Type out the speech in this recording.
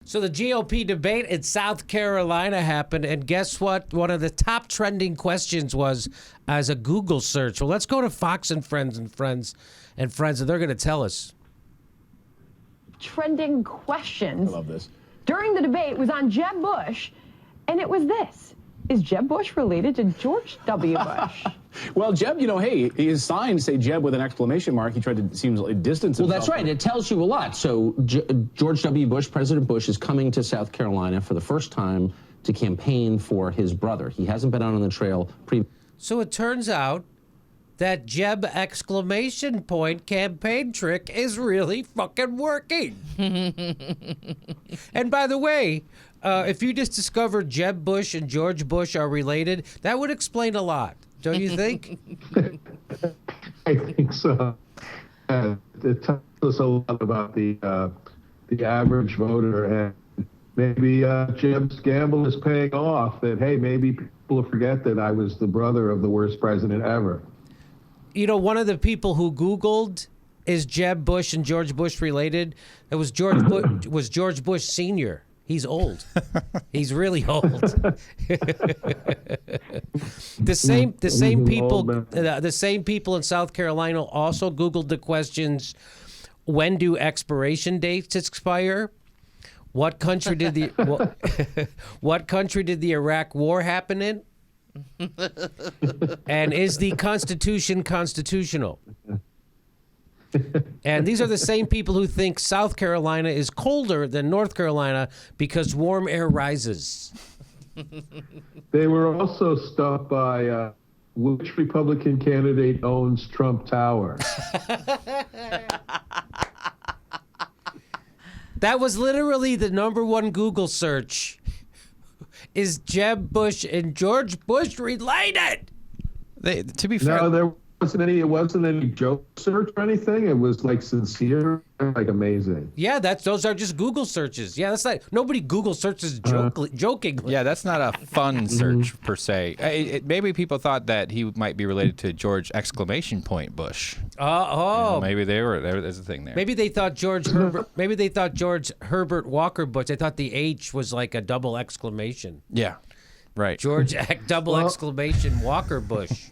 So the GOP debate in South Carolina happened, and guess what? One of the top trending questions was as a Google search. Well, let's go to Fox and Friends, and they're going to tell us. Trending questions. I love this. During the debate was on Jeb Bush, and it was this. Is Jeb Bush related to George W. Bush? Well, Jeb, hey, his signs say Jeb with an exclamation mark. He tried to, seems like, distance himself. Well, that's right. It tells you a lot. So George W. Bush, President Bush, is coming to South Carolina for the first time to campaign for his brother. He hasn't been out on the trail So it turns out that Jeb exclamation point campaign trick is really fucking working. And by the way, if you just discovered Jeb Bush and George Bush are related, that would explain a lot, don't you think? I think so. It tells us a lot about the average voter, and maybe Jeb's gamble is paying off. That hey, maybe people will forget that I was the brother of the worst president ever. One of the people who Googled is Jeb Bush and George Bush related. It was George Bush Sr. He's old. He's really old. The same people in South Carolina also Googled the questions: when do expiration dates expire? What country did what country did the Iraq War happen in? And is the Constitution constitutional? And these are the same people who think South Carolina is colder than North Carolina because warm air rises. They were also stumped by which Republican candidate owns Trump Tower. That was literally the #1 Google search. Is Jeb Bush and George Bush related? To be fair, No, there wasn't any joke search or anything. It was like sincere, like amazing. Yeah, those are just Google searches. Yeah, that's not nobody Google searches jokingly. yeah, that's not a fun search per se. Maybe people thought that he might be related to George exclamation point Bush. Maybe there's a thing there. Maybe they thought George Herbert. Maybe they thought George Herbert Walker Bush. They thought the H was like a double exclamation. Yeah, right. George double exclamation Walker Bush.